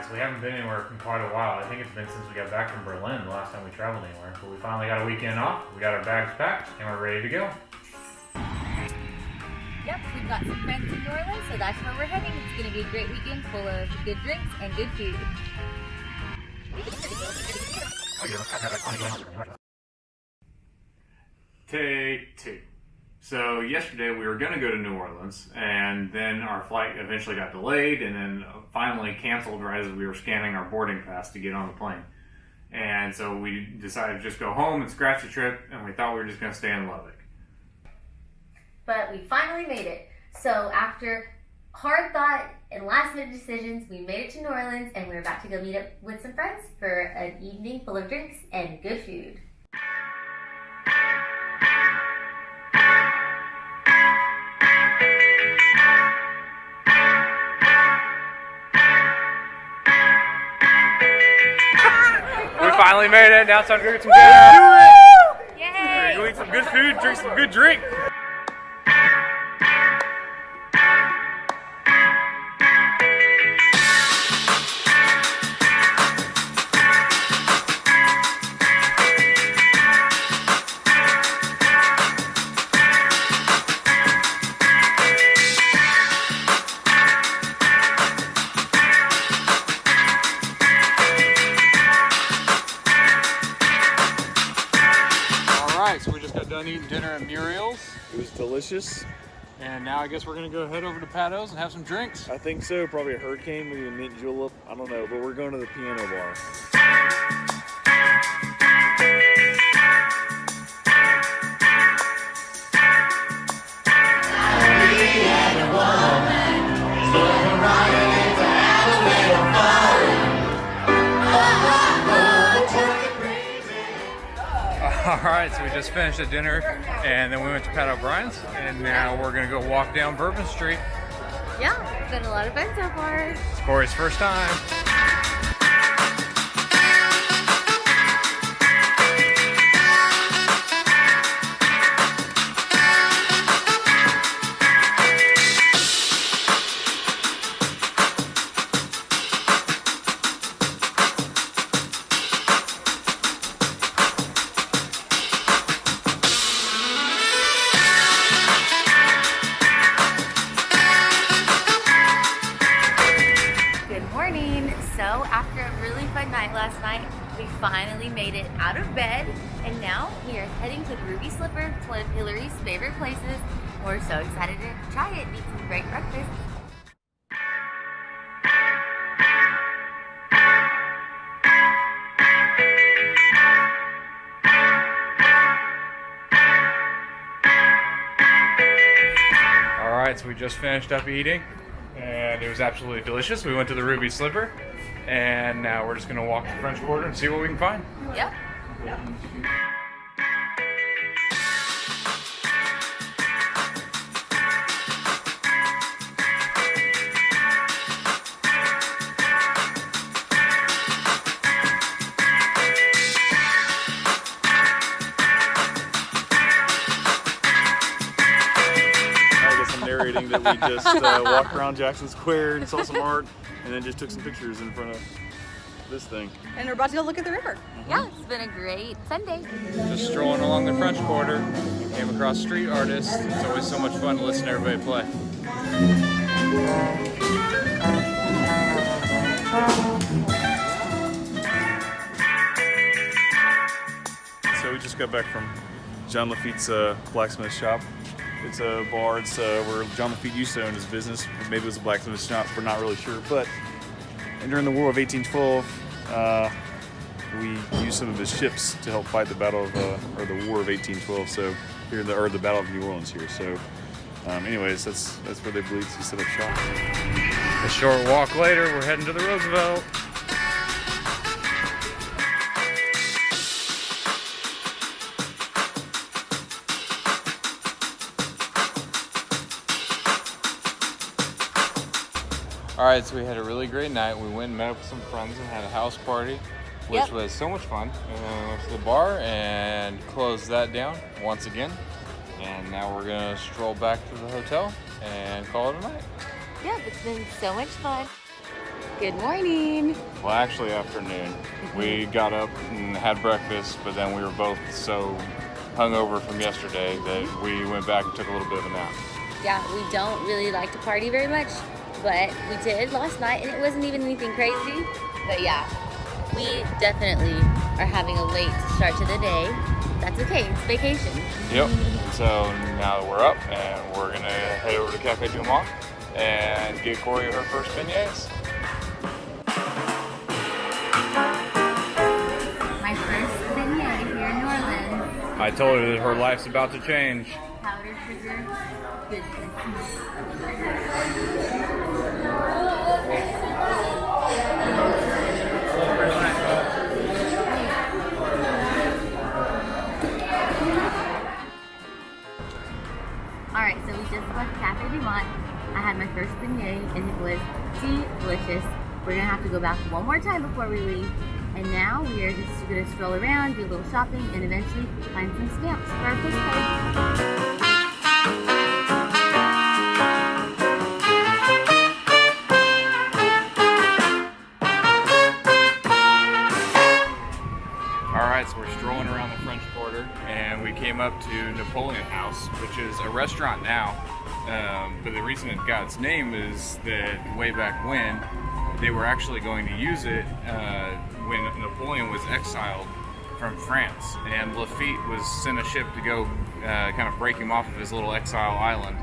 Alright, so we haven't been anywhere in quite a while. I think it's been since we got back from Berlin, the last time we traveled anywhere. But we finally got a weekend off, we got our bags packed, and we're ready to go. Yep, we've got some friends in New Orleans, so that's where we're heading. It's going to be a great weekend full of good drinks and good food. Take two. So yesterday we were going to go to New Orleans, and then our flight eventually got delayed, and then finally canceled right as we were scanning our boarding pass to get on the plane. And so we decided to just go home and scratch the trip, and we thought we were just going to stay in Lubbock. But we finally made it. So after hard thought and last minute decisions, we made it to New Orleans, and we're about to go meet up with some friends for an evening full of drinks and good food. We finally made it. Now it's time to go get some dinner. Do it! Yay! Go eat some good food, drink some good drink. So we just got done eating dinner at Muriel's. It was delicious. And now I guess we're gonna go head over to Pato's and have some drinks. I think so. Probably a hurricane, maybe a mint julep. I don't know, but we're going to the piano bar. Alright, so we just finished at dinner and then we went to Pat O'Brien's and now we're gonna go walk down Bourbon Street. Yeah, it's been a lot of fun so far. It's Corey's first time. So after a really fun night last night, we finally made it out of bed, and now we are heading to the Ruby Slipper. It's one of Hillary's favorite places. We're so excited to try it and eat some great breakfast. Alright, so we just finished up eating and it was absolutely delicious. We went to the Ruby Slipper and now we're just gonna walk the French Quarter and see what we can find. Yep. Narrating that we just walked around Jackson Square and saw some art and then just took some pictures in front of this thing. And we're about to go look at the river. Yeah, it's been a great Sunday. Just strolling along the French Quarter, came across street artists. It's always so much fun to listen to everybody play. So we just got back from John Lafitte's blacksmith shop. It's a bar. It's where John Lafitte used to own his business. Maybe it was a blacksmith shop. We're not really sure. But during the War of 1812, we used some of his ships to help fight the Battle of or the War of 1812. So here, the Battle of New Orleans here. So, anyways, that's where they believe he set up shop. A short walk later, we're heading to the Roosevelt. Alright, so we had a really great night. We went and met up with some friends and had a house party, which was so much fun. And then we went to the bar and closed that down once again. And now we're gonna stroll back to the hotel and call it a night. Yep, it's been so much fun. Good morning. Well, actually afternoon. We got up and had breakfast, but then we were both so hungover from yesterday that we went back and took a little bit of a nap. Yeah, we don't really like to party very much, but we did last night, and it wasn't even anything crazy. But yeah, we definitely are having a late start to the day. That's okay, it's vacation. Yep. So now that we're up, and we're gonna head over to Cafe Du Mont and get Corey her first beignets. My first beignet here in New Orleans. I told her that her life's about to change. Powdered sugar, goodness. Alright, so we just left Cafe Du Mont. I had my first beignet and it was delicious. We're gonna have to go back one more time before we leave. And now we are just gonna stroll around, do a little shopping, and eventually find some stamps for our postcard. Alright, so we're strolling around the French Quarter and we came up to Napoleon House, which is a restaurant now. But the reason it got its name is that way back when, they were actually going to use it when Napoleon was exiled from France, and Lafitte was sent a ship to go kind of break him off of his little exile island,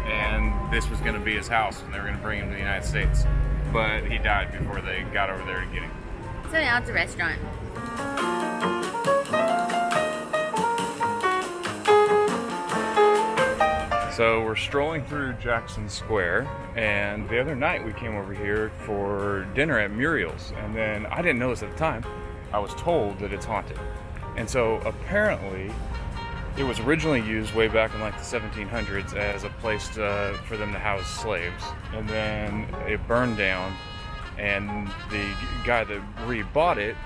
and this was going to be his house, and they were going to bring him to the United States. But he died before they got over there to get him. So now it's a restaurant. So we're strolling through Jackson Square, and the other night we came over here for dinner at Muriel's, and then I didn't know this at the time. I was told that it's haunted. And so apparently it was originally used way back in like the 1700s as a place for them to house slaves, and then it burned down, and the guy that rebought it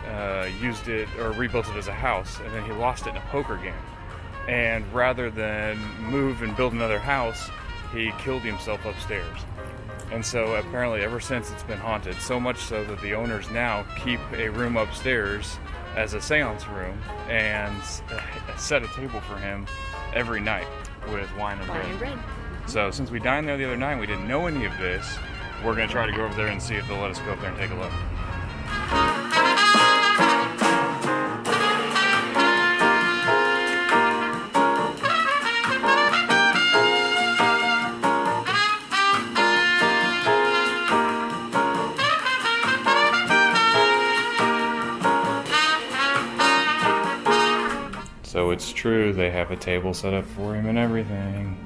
used it or rebuilt it as a house, and then he lost it in a poker game. And rather than move and build another house, he killed himself upstairs. And so apparently ever since it's been haunted, so much so that the owners now keep a room upstairs as a seance room and set a table for him every night with wine and bread. So since we dined there the other night and we didn't know any of this, we're going to try to go over there and see if they'll let us go up there and take a look. So it's true, they have a table set up for him and everything.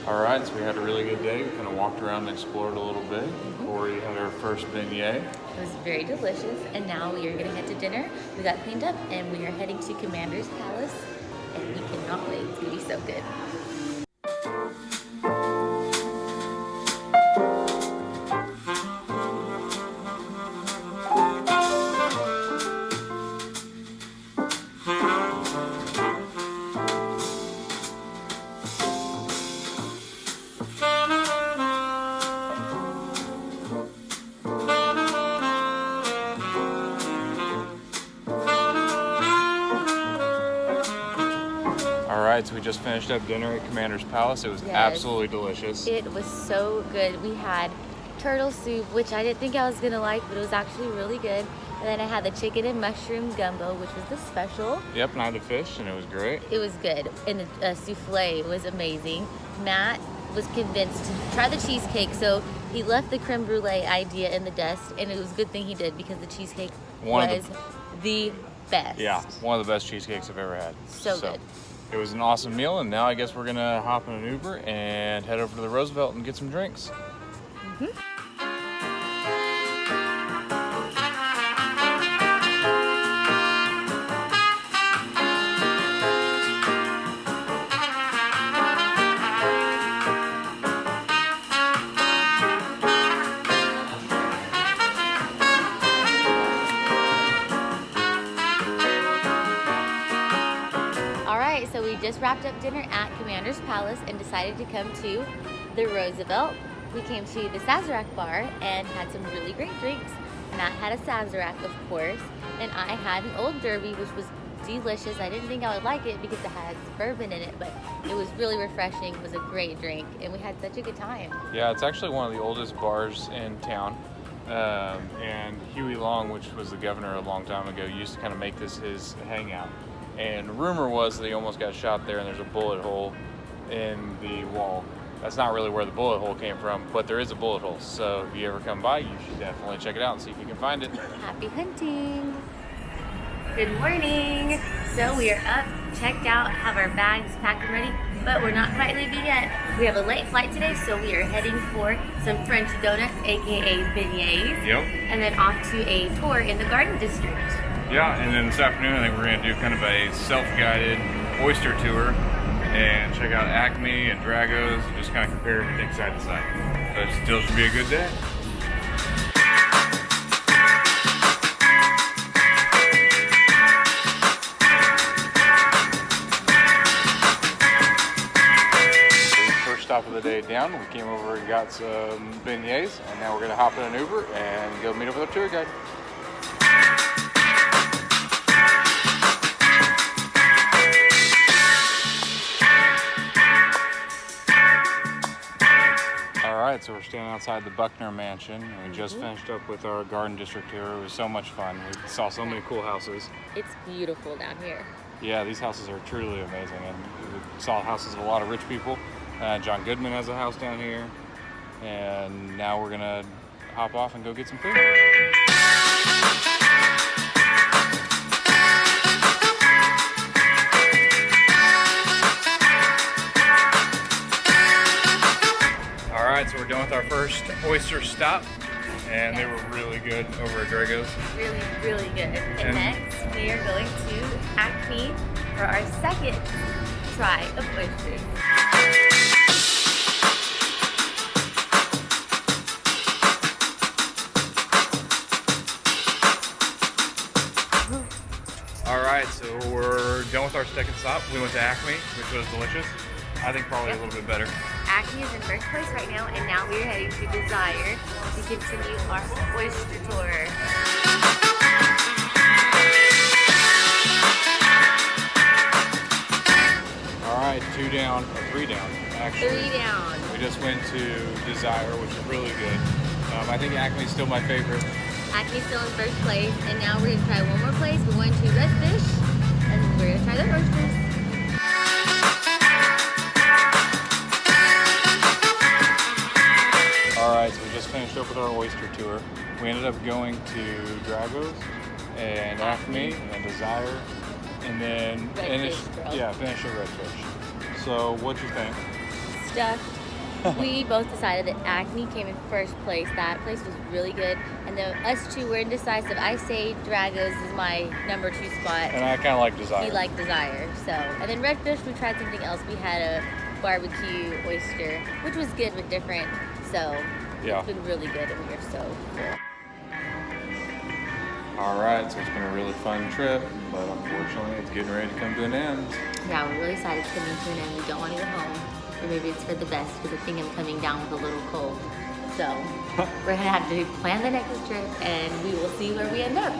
Alright, so we had a really good day. We kind of walked around and explored a little bit. Corey had her first beignet. It was very delicious, and now we are going to head to dinner. We got cleaned up, and we are heading to Commander's Palace, and we cannot wait. It's going to be so good. Alright, so we just finished up dinner at Commander's Palace. It was absolutely delicious. It was so good. We had turtle soup, which I didn't think I was going to like, but it was actually really good. And then I had the chicken and mushroom gumbo, which was the special. Yep, and I had the fish, and it was great. It was good. And the souffle was amazing. Matt was convinced to try the cheesecake, so he left the creme brulee idea in the dust, and it was a good thing he did because the cheesecake was the best. Yeah, one of the best cheesecakes I've ever had. So good. It was an awesome meal, and now I guess we're gonna hop in an Uber and head over to the Roosevelt and get some drinks. So we just wrapped up dinner at Commander's Palace and decided to come to the Roosevelt. we came to the Sazerac bar and had some really great drinks. Matt had a Sazerac, of course, and I had an Old Derby, which was delicious. I didn't think I would like it because it has bourbon in it, but it was really refreshing. It was a great drink, and we had such a good time. Yeah, it's actually one of the oldest bars in town. And Huey Long, which was the governor a long time ago, used to kind of make this his hangout. And the rumor was that he almost got shot there, and there's a bullet hole in the wall. That's not really where the bullet hole came from, but there is a bullet hole. So if you ever come by, you should definitely check it out and see if you can find it. Happy hunting! Good morning! So we are up, checked out, have our bags packed and ready, but we're not quite leaving yet. We have a late flight today, so we are heading for some French donuts, aka beignets, Yep. and then off to a tour in the Garden District. Yeah, and then this afternoon I think we're going to do kind of a self-guided oyster tour and check out Acme and Dragos and just kind of compare everything side to side. But it still should be a good day. First stop of the day down, we came over and got some beignets, and now we're going to hop in an Uber and go meet up with our tour guide. Alright, so we're standing outside the Buckner Mansion, and we just finished up with our Garden District tour. It was so much fun. We saw so many cool houses. It's beautiful down here. Yeah, these houses are truly amazing, and we saw houses of a lot of rich people. John Goodman has a house down here, and now we're gonna hop off and go get some food. Alright, so we're done with our first oyster stop, and they were really good over at Dragos. Really, really good. And next, we are going to Acme for our second try of oysters. Alright, so we're done with our second stop. We went to Acme, which was delicious. I think probably a little bit better. Acme is in first place right now, and now we are heading to Desire to continue our oyster tour. Alright, 2 down, or 3 down, actually. 3 down. We just went to Desire, which is really good. I think Acme's still my favorite. Acme's still in first place, and now we're gonna try one more place. We're going to Redfish, and we're gonna try their oysters. Alright, so we just finished up with our oyster tour. We ended up going to Dragos and Acme and then Desire, and then finished at Redfish. So what'd you think? Stuffed. We both decided that Acme came in first place. That place was really good. And then us two were indecisive. I say Dragos is my number 2 spot. And I kind of like Desire. He liked Desire. So, and then Redfish, we tried something else. We had a barbecue oyster, which was good but different. So Yeah. it's been really good, and we are so full. Alright, so it's been a really fun trip, but unfortunately it's getting ready to come to an end. Yeah, we're really sad it's coming to an end. We don't want to go home. Or maybe it's for the best because I think I'm coming down with a little cold. So we're gonna have to plan the next trip, and we will see where we end up.